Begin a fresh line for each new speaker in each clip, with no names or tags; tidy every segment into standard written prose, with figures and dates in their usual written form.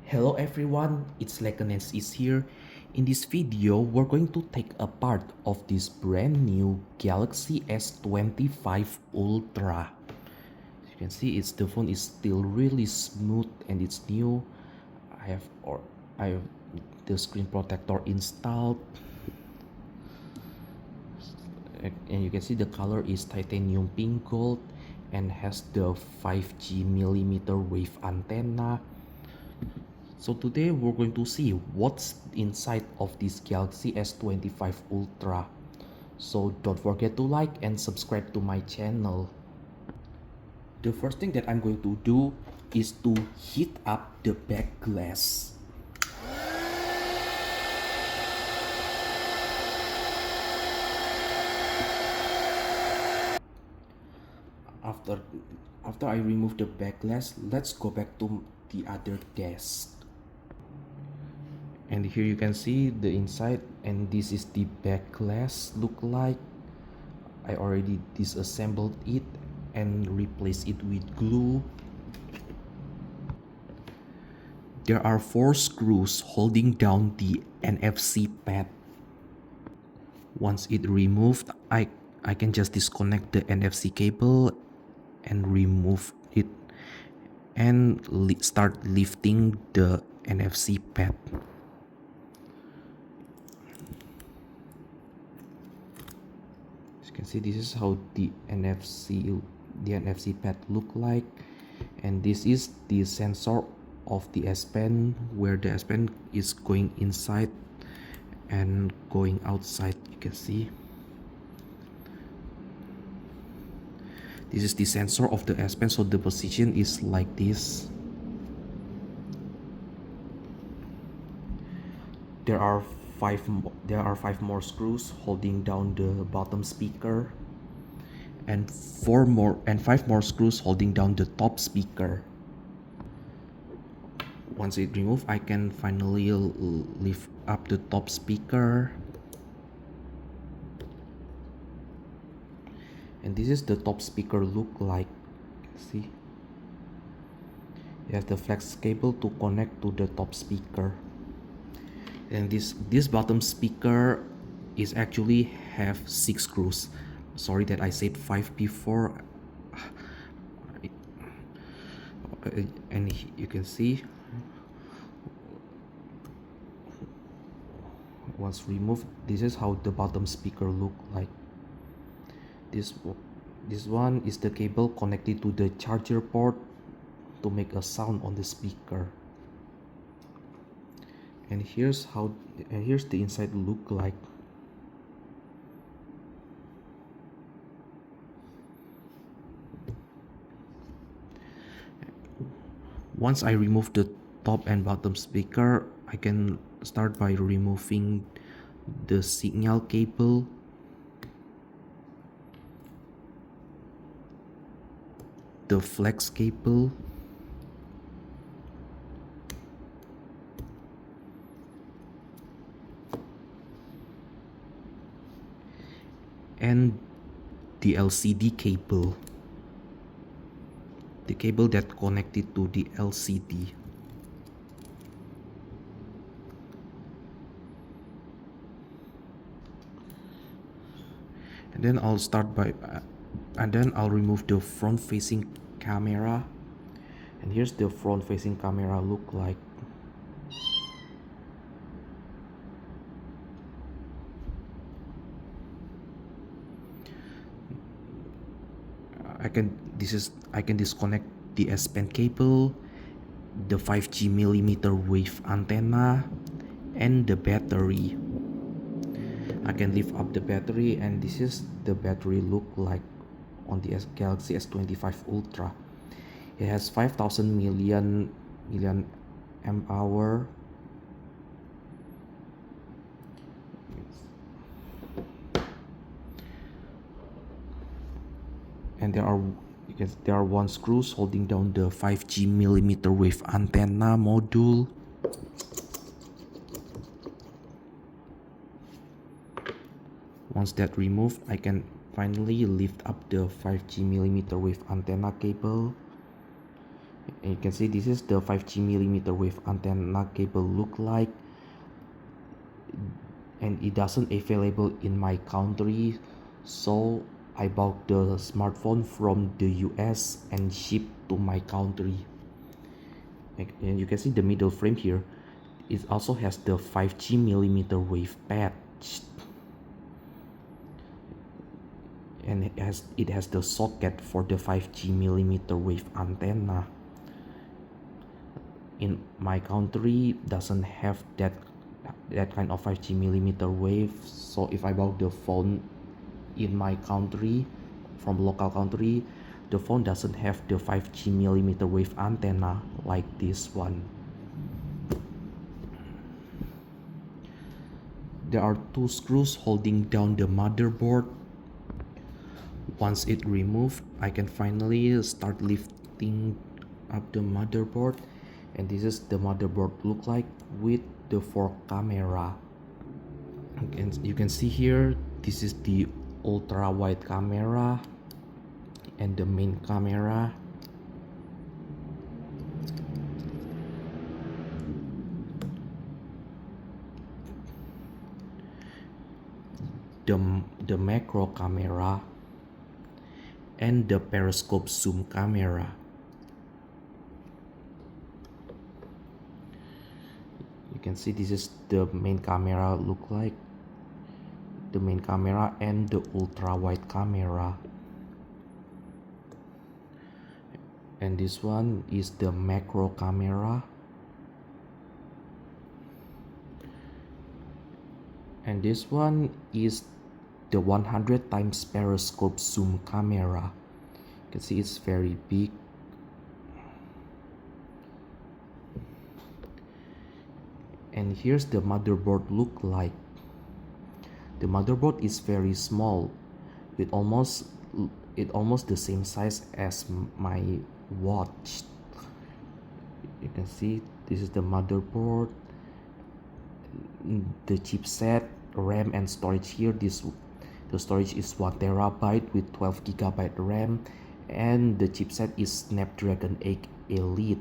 Hello everyone, it's Leganes is here. In this video, we're going to take a part of this brand new Galaxy S25 Ultra. As you can see, the phone is still really smooth and it's new. I have the screen protector installed, and you can see the color is titanium pink gold and has the 5G millimeter wave antenna. So today we're going to see what's inside of this Galaxy S25 Ultra. So don't forget to like and subscribe to my channel. The first thing that I'm going to do is to heat up the back glass. After, after I remove the back glass, let's go back to the other desk. And here you can see the inside, and this is the back glass look like. I already disassembled it and replaced it with glue. There are 4 screws holding down the NFC pad. Once it removed, I can just disconnect the NFC cable and remove it and start lifting the NFC pad. As you can see, this is how the NFC pad look like, and this is the sensor of the S Pen, where the S Pen is going inside and going outside. You can see this is the sensor of the S Pen, so the position is like this. There are five more screws holding down the bottom speaker, and 5 more screws holding down the top speaker. Once it removed, I can finally lift up the top speaker. And this is the top speaker look like. See, you have the flex cable to connect to the top speaker. And this bottom speaker is actually have 6 screws. Sorry that I said 5 before. And you can see, once removed, this is how the bottom speaker look like. This one is the cable connected to the charger port to make a sound on the speaker. And here's the inside look like. Once I remove the top and bottom speaker, I can start by removing the signal cable, the flex cable, and the LCD cable, the cable that connected to the LCD. And then I'll remove the front facing camera, and here's the front facing camera look like. I can disconnect the S Pen cable, the 5G millimeter wave antenna, and the battery. I can lift up the battery, and this is the battery look like on the Galaxy S25 Ultra. It has 5,000 million amp hour. And there are 1 screws holding down the 5G millimeter wave antenna module. Once that removed, I can finally lift up the 5G millimeter wave antenna cable. And you can see this is the 5G millimeter wave antenna cable look like, and it doesn't available in my country, so I bought the smartphone from the US and shipped to my country. And you can see the middle frame here, it also has the 5G millimeter wave patch, and it has the socket for the 5G millimeter wave antenna. In my country doesn't have that kind of 5G millimeter wave, so if I bought the phone in my country from local country, the phone doesn't have the 5G millimeter wave antenna like this one. There are two screws holding down the motherboard. Once it removed, I can finally start lifting up the motherboard, and this is the motherboard look like with the 4 camera. And you can see here, this is the ultra wide camera and the main camera. The macro camera and the periscope zoom camera. You can see this is the main camera look like, the main camera and the ultra wide camera, and this one is the macro camera, and this one is the 100 times periscope zoom camera. You can see it's very big. And here's the motherboard look like. The motherboard is very small, with almost the same size as my watch. You can see this is the motherboard, the chipset, RAM and storage here. The storage is 1 terabyte with 12 gigabyte RAM, and the chipset is Snapdragon 8 Elite.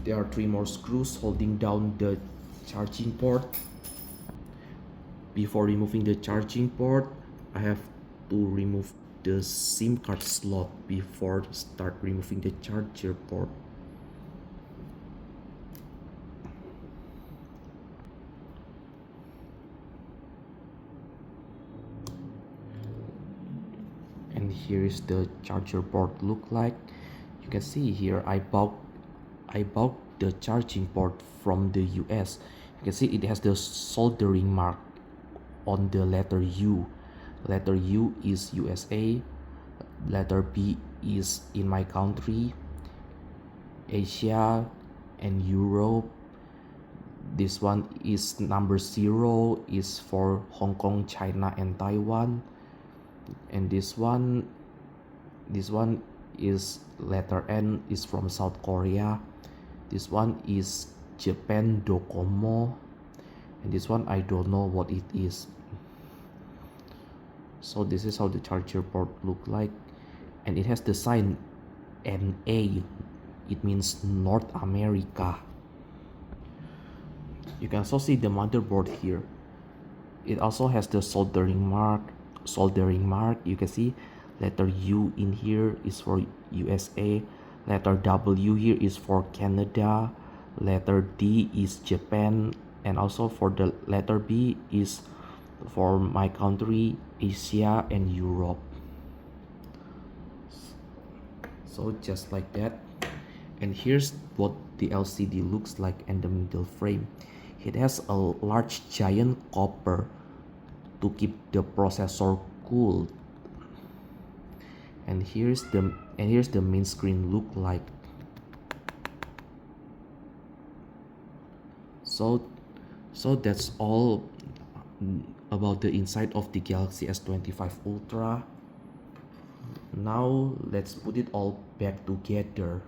There are 3 more screws holding down the charging port. Before removing the charging port, I have to remove the SIM card slot before start removing the charger port. And here is the charger port look like. You can see here I bought the charging port from the US. You can see it has the soldering mark on the letter U. Letter U is USA, letter B is in my country, Asia and Europe. This one is number 0 is for Hong Kong, China and Taiwan, and this one is letter N is from South Korea. This one is Japan Docomo, and this one I don't know what it is. So this is how the charger port look like, and it has the sign NA. It means North America. You can also see the motherboard here. It also has the soldering mark. You can see letter U in here is for USA, letter W here is for Canada, letter D is Japan, and also for the letter B is for my country, Asia and Europe. So just like that. And here's what the LCD looks like in the middle frame. It has a large giant copper to keep the processor cool. And here's the main screen look like. So that's all about the inside of the Galaxy S25 Ultra. Now let's put it all back together.